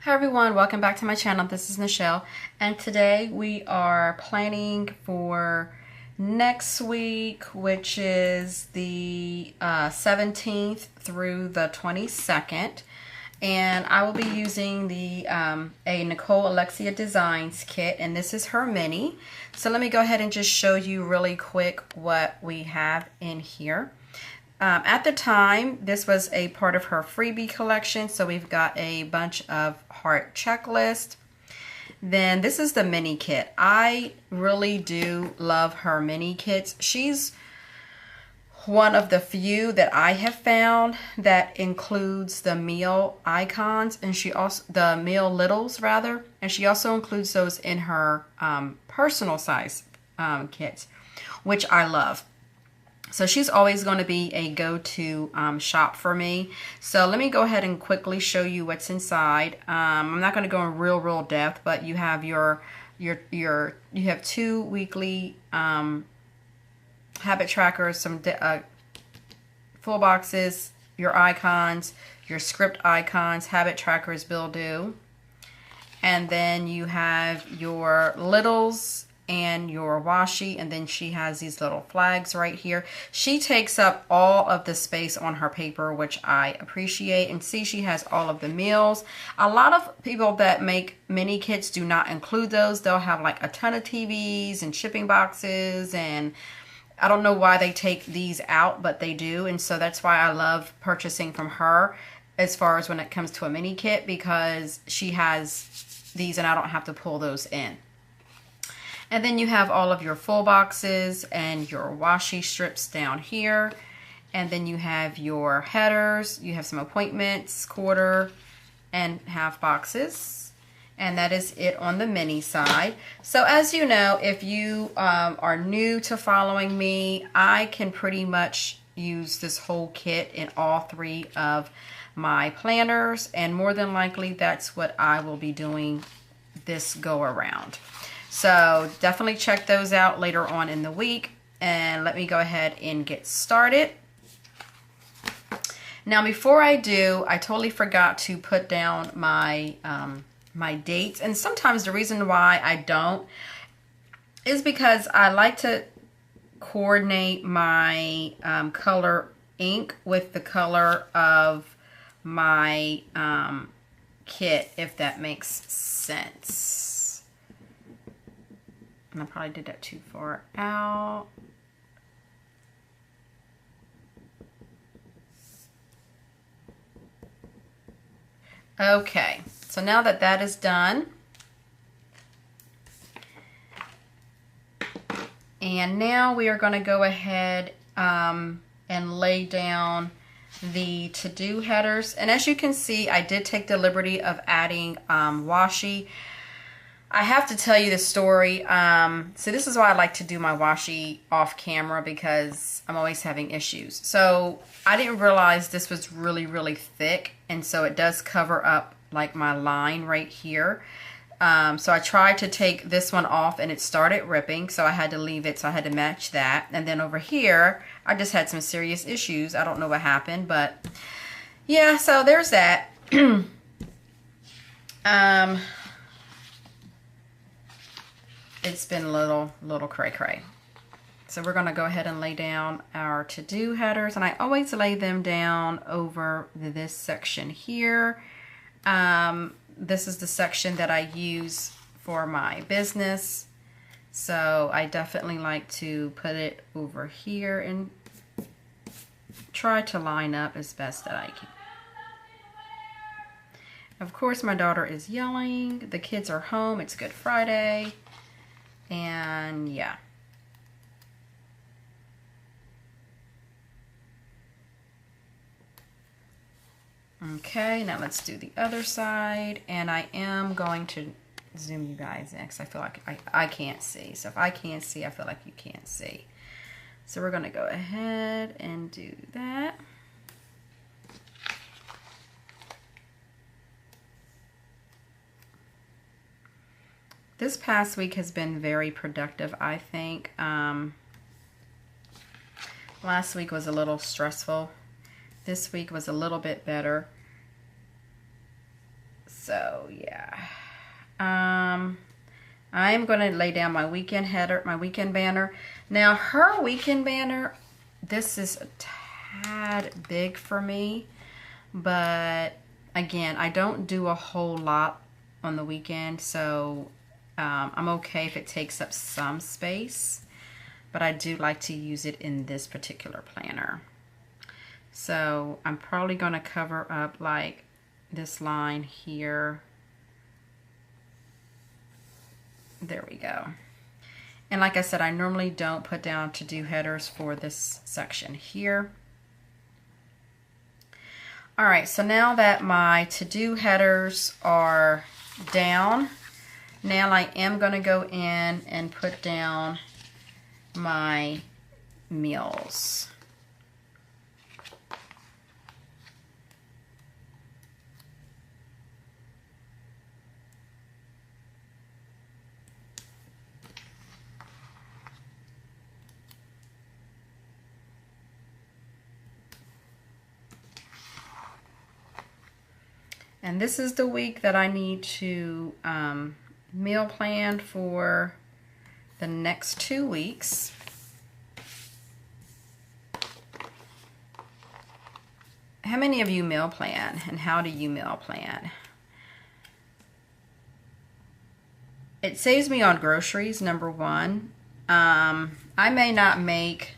Hi everyone, welcome back to my channel. This is Nichelle, and today we are planning for next week, which is the 17th through the 22nd. And I will be using the a Nicole Alexia Designs kit, and this is her mini. So let me go ahead and just show you really quick what we have in here. At the time, this was a part of her freebie collection, so we've got a bunch of heart checklists. Then this is the mini kit. I really do love her mini kits. She's one of the few that I have found that includes the meal icons, and she also the meal littles rather, and she also includes those in her personal size kits, which I love. So she's always going to be a go-to shop for me. So let me go ahead and quickly show you what's inside. I'm not going to go in real depth, but you have you have 2 weekly habit trackers, some full boxes, your icons, your script icons, habit trackers, bill due, and then you have your littles and your washi, and then she has these little flags right here. She takes up all of the space on her paper, which I appreciate. And see, she has all of the meals. A lot of people that make mini kits do not include those. They'll have like a ton of TVs and shipping boxes, and I don't know why they take these out, but they do. And so that's why I love purchasing from her as far as when it comes to a mini kit, because she has these and I don't have to pull those in. And then you have all of your full boxes and your washi strips down here. And then you have your headers. You have some appointments, quarter, and half boxes. And that is it on the mini side. So as you know, if you are new to following me, I can pretty much use this whole kit in all 3 of my planners. And more than likely, that's what I will be doing this go around. So definitely check those out later on in the week. And let me go ahead and get started. Now before I do, I totally forgot to put down my my dates. And sometimes the reason why I don't is because I like to coordinate my color ink with the color of my kit, if that makes sense. And I probably did that too far out. Okay, so now that that is done, and now we are going to go ahead and lay down the to-do headers. And as you can see, I did take the liberty of adding washi. I have to tell you the story. So this is why I like to do my washi off camera, because I'm always having issues. So I didn't realize this was really thick, and so it does cover up like my line right here. So I tried to take this one off and it started ripping, so I had to leave it, so I had to match that. And then over here, I just had some serious issues. I don't know what happened, but yeah, so there's that. It's been a little cray-cray. So we're going to go ahead and lay down our to-do headers, and I always lay them down over this section here. This is the section that I use for my business, so I definitely like to put it over here and try to line up as best that I can. Of course, my daughter is yelling. The kids are home. It's Good Friday. And yeah. Okay, now let's do the other side. And I am going to zoom you guys in because I feel like I can't see. So if I can't see, I feel like you can't see. So we're going to go ahead and do that. This past week has been very productive, I think. Last week was a little stressful. This week was a little bit better. So yeah, I'm going to lay down my weekend header, my weekend banner. Now her weekend banner, this is a tad big for me, but again, I don't do a whole lot on the weekend, so I'm okay if it takes up some space, but I do like to use it in this particular planner. So I'm probably going to cover up like this line here. There we go. And like I said, I normally don't put down to-do headers for this section here. All right, so now that my to-do headers are down, now I am going to go in and put down my meals. And this is the week that I need to meal plan for the next 2 weeks. How many of you meal plan, and how do you meal plan? It saves me on groceries, number one. I may not make,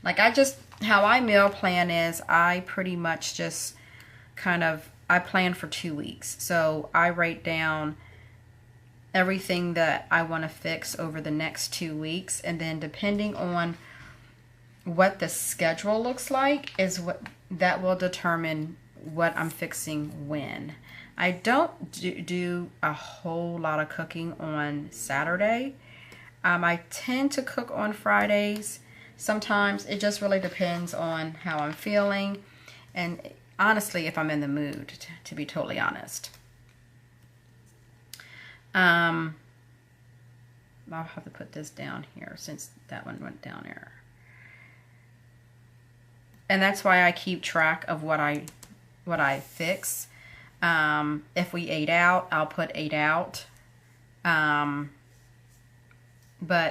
like how I meal plan is I pretty much just kind of, I plan for 2 weeks. So I write down everything that I want to fix over the next 2 weeks, and then depending on what the schedule looks like is what that will determine what I'm fixing when. I don't do a whole lot of cooking on Saturday. I tend to cook on Fridays. Sometimes it just really depends on how I'm feeling, and honestly, if I'm in the mood, to be totally honest. I'll have to put this down here since that one went down there. And that's why I keep track of what I fix. If we ate out, I'll put ate out. But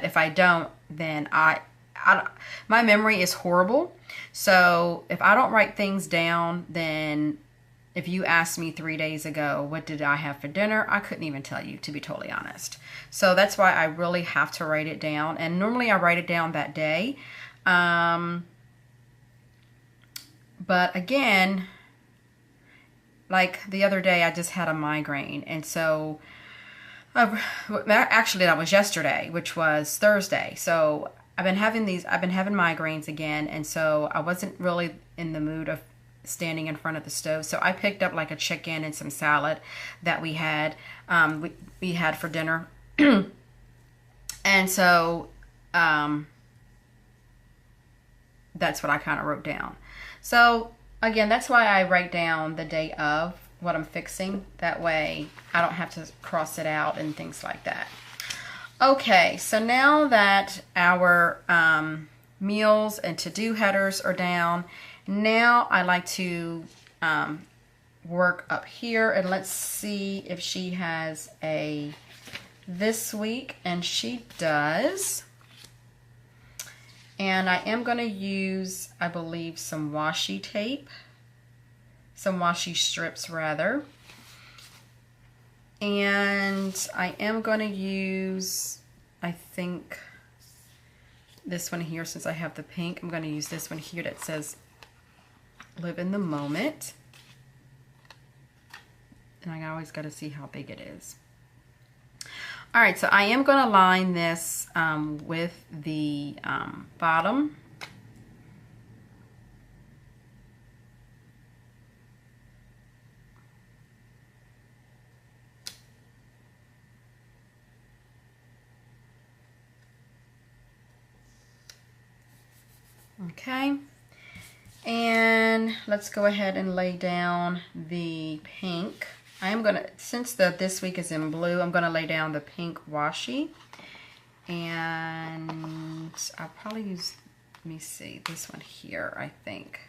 if I don't, then my memory is horrible. So if I don't write things down, then if you asked me 3 days ago, what did I have for dinner? I couldn't even tell you, to be totally honest. So that's why I really have to write it down. And normally I write it down that day. But again, like the other day, I just had a migraine. And so, actually that was yesterday, which was Thursday. So I've been having migraines again. And so I wasn't really in the mood of standing in front of the stove. So I picked up like a chicken and some salad that we had, we had for dinner. And so, that's what I kind of wrote down. So again, that's why I write down the day of what I'm fixing. That way I don't have to cross it out and things like that. Okay, so now that our meals and to-do headers are down, now I like to work up here, and let's see if she has a this week, and she does. And I am going to use, I believe, some washi tape, some washi strips rather. And I am going to use, I think, this one here, since I have the pink. I'm going to use this one here that says live in the moment. And I always got to see how big it is. All right, so I am going to line this with the bottom. Okay, and let's go ahead and lay down the pink. I am gonna, since this week is in blue, I'm gonna lay down the pink washi, and I'll probably use, let me see, this one here, I think.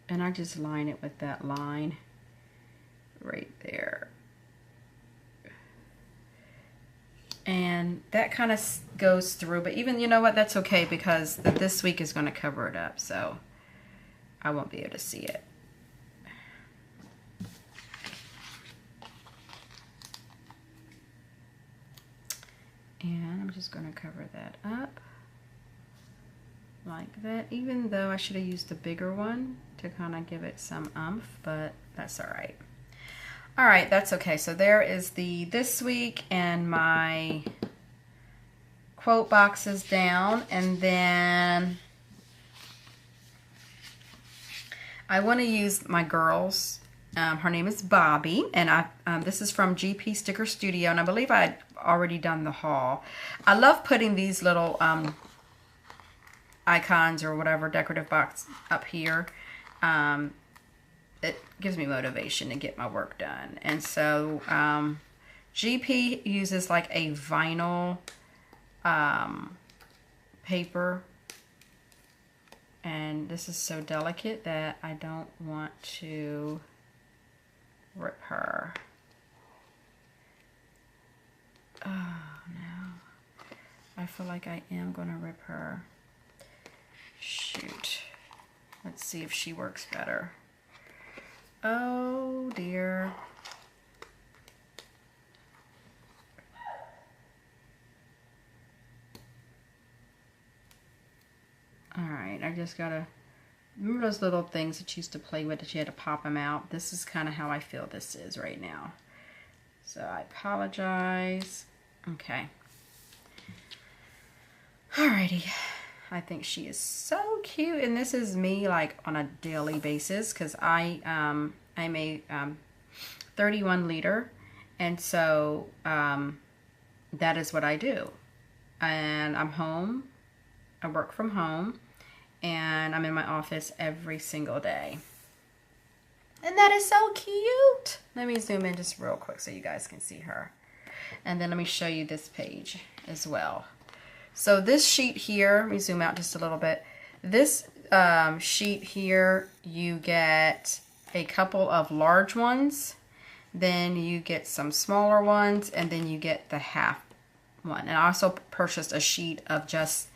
And I just line it with that line right there. And that kind of goes through, but even, you know what, that's okay because this week is going to cover it up, so I won't be able to see it. And I'm just going to cover that up like that, even though I should have used the bigger one to kind of give it some oomph, but that's all right. All right, that's okay. So there is the this week and my quote boxes down, and then I want to use my girls. Her name is Bobby, and this is from GP Sticker Studio, and I believe I had already done the haul. I love putting these little icons or whatever decorative box up here. It gives me motivation to get my work done. And so GP uses like a vinyl paper, and this is so delicate that I don't want to rip her. Oh no, I feel like I am gonna rip her. Shoot, let's see if she works better. Oh dear. All right, I just gotta, remember those little things that you used to play with that you had to pop them out? This is kind of how I feel this is right now. So I apologize. Okay. Alrighty. I think she is so cute, and this is me like on a daily basis because I'm a 31 liter, and so that is what I do. And I'm home. I work from home, and I'm in my office every single day. And that is so cute. Let me zoom in just real quick so you guys can see her. And then let me show you this page as well. So this sheet here, let me zoom out just a little bit. This sheet here, you get a couple of large ones, then you get some smaller ones, and then you get the half one. And I also purchased a sheet of just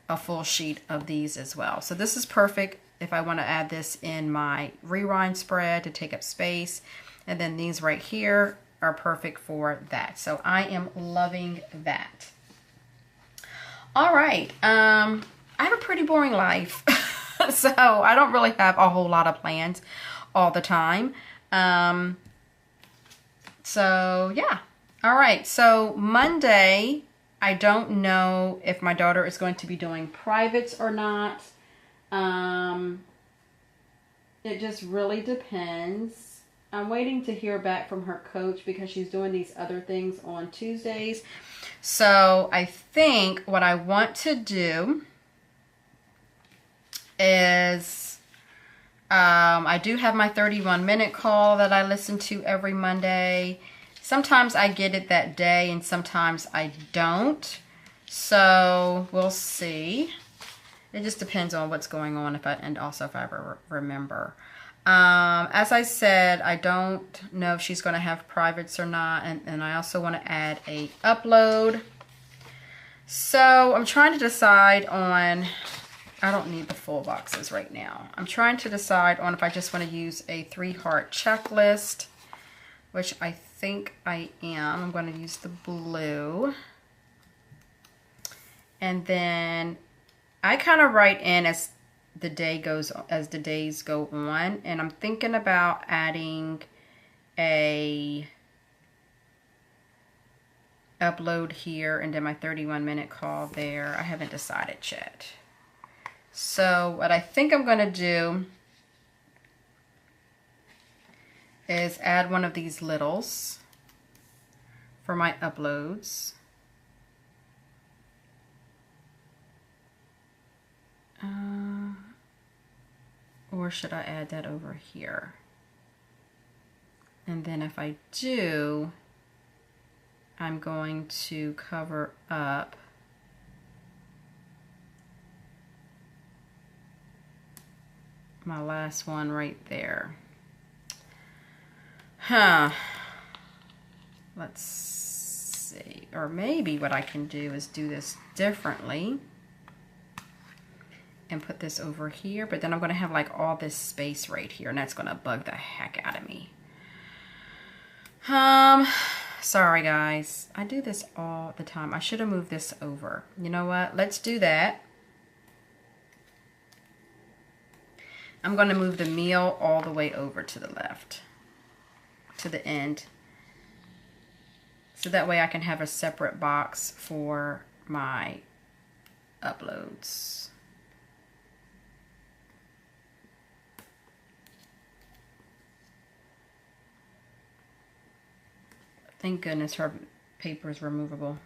a full sheet of these as well. So this is perfect if I want to add this in my rewind spread to take up space. And then these right here are perfect for that. So I am loving that. All right, I have a pretty boring life, so I don't really have a whole lot of plans all the time. So yeah, all right, so Monday, I don't know if my daughter is going to be doing privates or not. It just really depends. I'm waiting to hear back from her coach because she's doing these other things on Tuesdays. So I think what I want to do is I do have my 31-minute call that I listen to every Monday. Sometimes I get it that day and sometimes I don't. So we'll see. It just depends on what's going on and also if I ever remember. As I said, I don't know if she's going to have privates or not, and I also want to add a upload. So I'm trying to decide on, I don't need the full boxes right now. I'm trying to decide on if I just want to use a 3-heart checklist, which I think I am. I'm going to use the blue. And then I kind of write in as the days go on, and I'm thinking about adding a upload here and then my 31-minute call there. I haven't decided yet. So what I think I'm going to do is add one of these littles for my uploads. Or should I add that over here? And then if I do, I'm going to cover up my last one right there. Huh. Let's see. Or maybe what I can do is do this differently and put this over here, but then I'm going to have like all this space right here, and that's going to bug the heck out of me. Sorry guys, I do this all the time. I should have moved this over. You know what? Let's do that. I'm going to move the meal all the way over to the left, to the end. So that way I can have a separate box for my uploads. Thank goodness her paper is removable.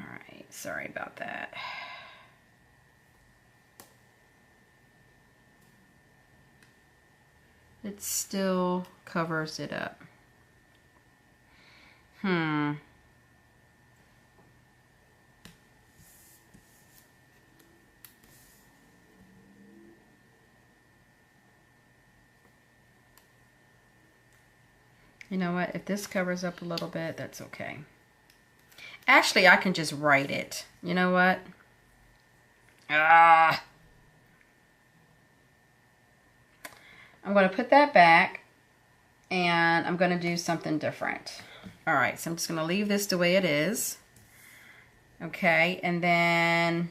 All right, sorry about that. It still covers it up. You know what? If this covers up a little bit, that's okay. Actually, I can just write it. You know what? I'm going to put that back, and I'm going to do something different. All right, so I'm just going to leave this the way it is. Okay, and then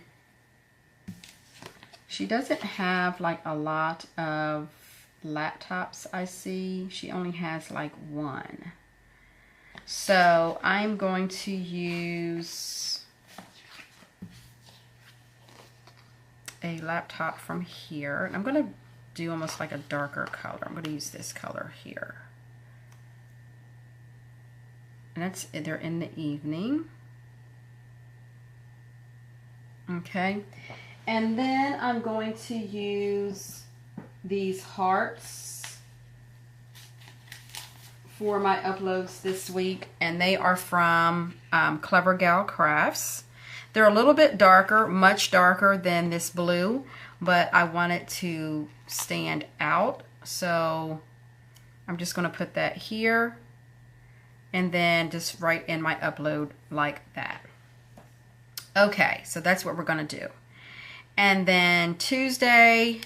she doesn't have like a lot of laptops, I see. She only has like one. So I'm going to use a laptop from here. And I'm going to do almost like a darker color. I'm going to use this color here. And that's, they're in the evening. Okay. And then I'm going to use these hearts for my uploads this week, and they are from Clever Gal Crafts. They're a little bit darker, much darker than this blue, but I want it to stand out, so I'm just going to put that here and then just write in my upload like that. Okay, so that's what we're going to do. And then Tuesday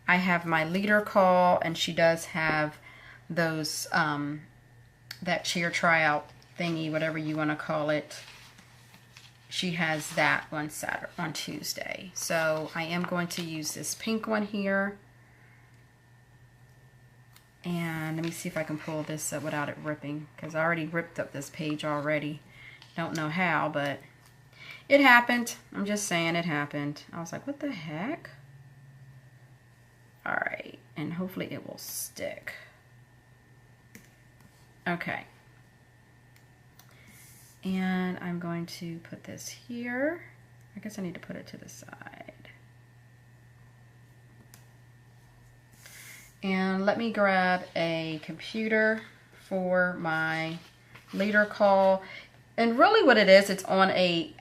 I have my leader call, and she does have those, that chair tryout thingy, whatever you want to call it. She has that on Tuesday. So I am going to use this pink one here. And let me see if I can pull this up without it ripping, because I already ripped up this page already. Don't know how, but it happened. I'm just saying it happened. I was like, what the heck? All right, and hopefully it will stick. Okay. And I'm going to put this here. I guess I need to put it to the side. And let me grab a computer for my leader call. And really what it is, it's on a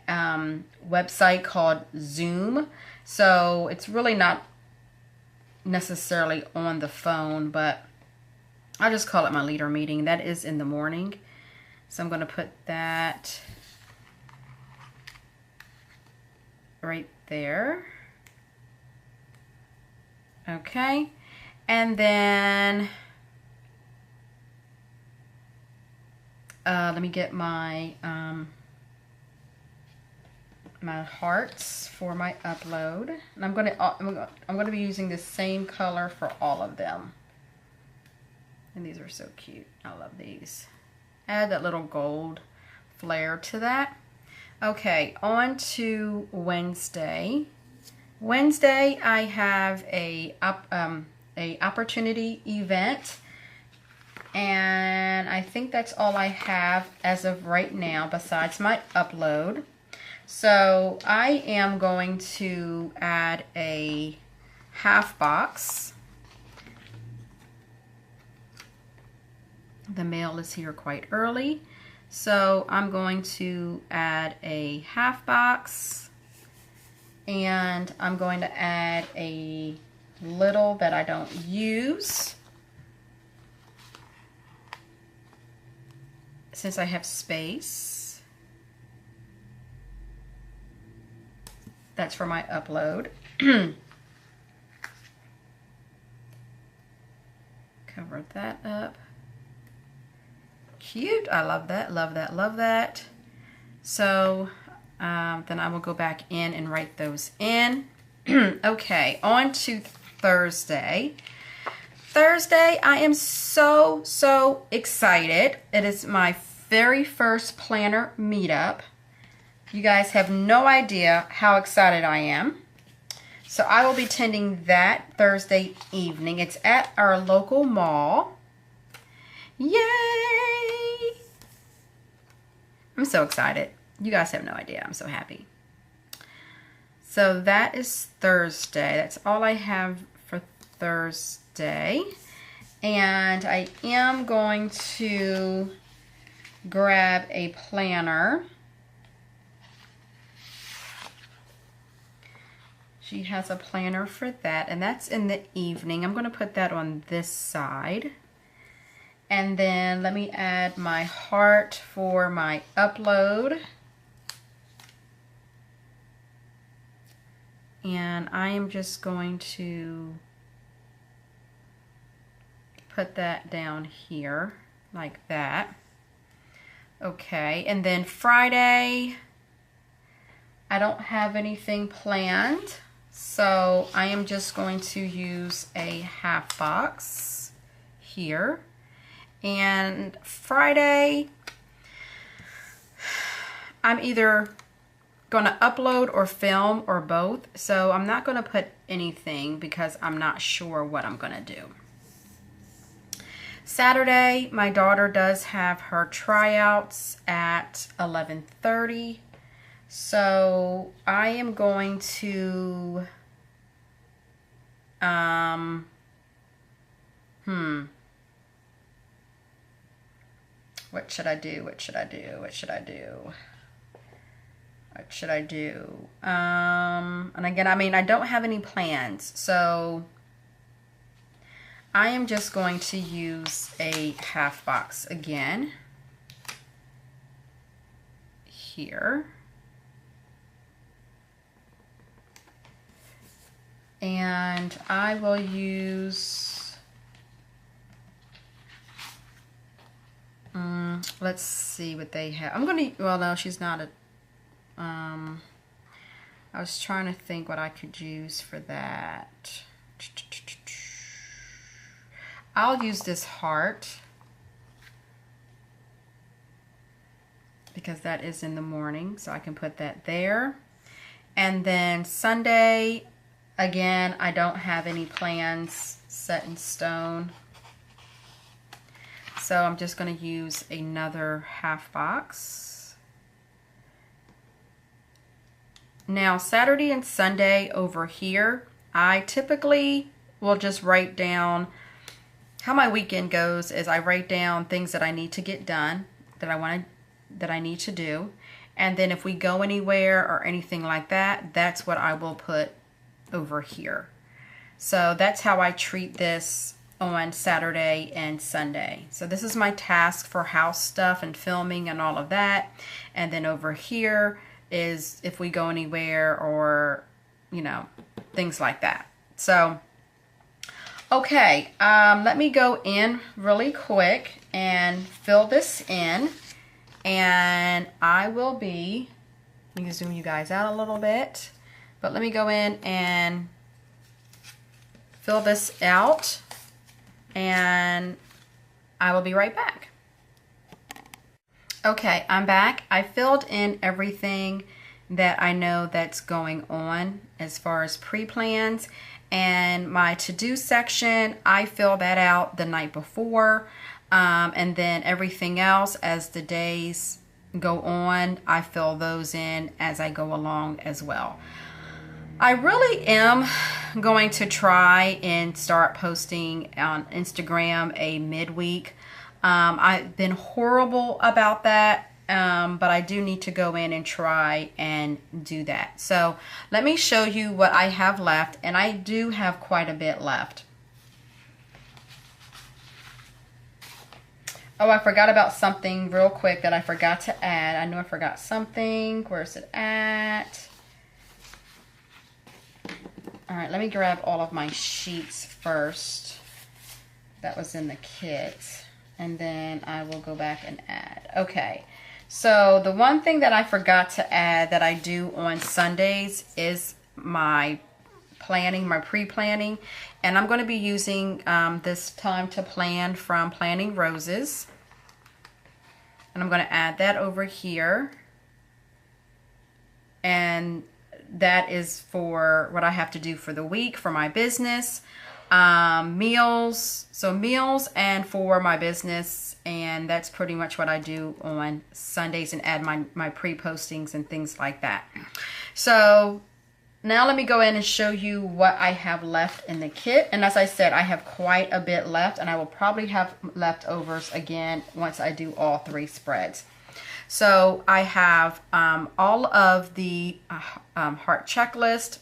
website called Zoom. So it's really not necessarily on the phone, but I'll just call it my leader meeting. That is in the morning. So I'm going to put that right there. Okay. And then let me get my my hearts for my upload, and I'm gonna be using the same color for all of them. And these are so cute. I love these. Add that little gold flare to that. Okay, on to Wednesday. Wednesday I have a opportunity event, and I think that's all I have as of right now besides my upload. So I am going to add a half box. The mail is here quite early, So I'm going to add a half box, and I'm going to add a little that I don't use since I have space. That's for my upload. Cover that up. Cute. I love that, love that, love that. So then I will go back in and write those in. Okay, on to Thursday. Thursday, I am so excited. It is my very first planner meetup. You guys have no idea how excited I am. So I will be attending that Thursday evening. It's at our local mall. Yay! I'm so excited. You guys have no idea. I'm so happy. So that is Thursday. That's all I have for Thursday. And I am going to grab a planner. She has a planner for that, and that's in the evening. I'm going to put that on this side. And then let me add my heart for my upload. And I am just going to put that down here like that. Okay, and then Friday, I don't have anything planned. So I am just going to use a half box here. And Friday, I'm either going to upload or film or both. So I'm not going to put anything because I'm not sure what I'm going to do. Saturday, my daughter does have her tryouts at 11:30. So I am going to, what should I do? What should I do? What should I do? What should I do? And again, I mean, I don't have any plans. So I am just going to use a half box again here. And I will use, let's see what they have. I'm going to, well, no, she's not a, I was trying to think what I could use for that. I'll use this heart because that is in the morning, so I can put that there. And then Sunday, again, I don't have any plans set in stone. So I'm just going to use another half box. Now, Saturday and Sunday over here, I typically will just write down how my weekend goes. Is I write down things that I need to get done, that I need to do. And then if we go anywhere or anything like that, that's what I will put over here. So that's how I treat this on Saturday and Sunday. So this is my task for house stuff and filming and all of that. And then over here is if we go anywhere or, you know, things like that. So, okay, let me go in really quick and fill this in. And I will be, let me zoom you guys out a little bit. But let me go in and fill this out, and I will be right back. Okay, I'm back. I filled in everything that I know that's going on as far as pre-plans, and my to-do section, I fill that out the night before, and then everything else as the days go on, I fill those in as I go along as well. I really am going to try and start posting on Instagram a midweek I've been horrible about that. But I do need to go in and try and do that. So let me show you what I have left, and I do have quite a bit left. Oh, I forgot about something real quick that I forgot to add. I know I forgot something. Where's it at? All right, let me grab all of my sheets first. That was in the kit. And then I will go back and add. Okay. So the one thing that I forgot to add that I do on Sundays is my planning, my pre-planning. And I'm going to be using this Time to Plan from Planning Roses. And I'm going to add that over here. And that is for what I have to do for the week for my business. Meals, so meals and for my business, and that's pretty much what I do on Sundays, and add my pre-postings and things like that. So now let me go in and show you what I have left in the kit. And as I said, I have quite a bit left, and I will probably have leftovers again once I do all 3 spreads. So I have all of the heart checklist.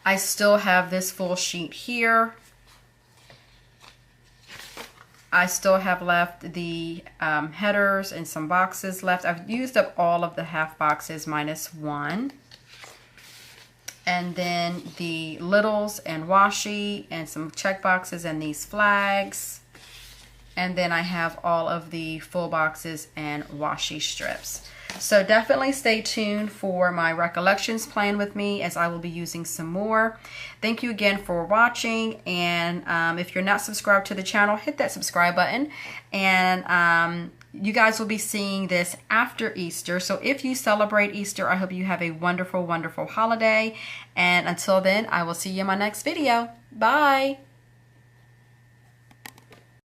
I still have this full sheet here. I still have left the headers and some boxes left. I've used up all of the half boxes minus 1. And then the littles and washi and some check boxes and these flags. And then I have all of the full boxes and washi strips. So definitely stay tuned for my recollections plan with me, as I will be using some more. Thank you again for watching, and if you're not subscribed to the channel, hit that subscribe button. And you guys will be seeing this after Easter. So if you celebrate Easter, I hope you have a wonderful, wonderful holiday. And until then, I will see you in my next video. Bye.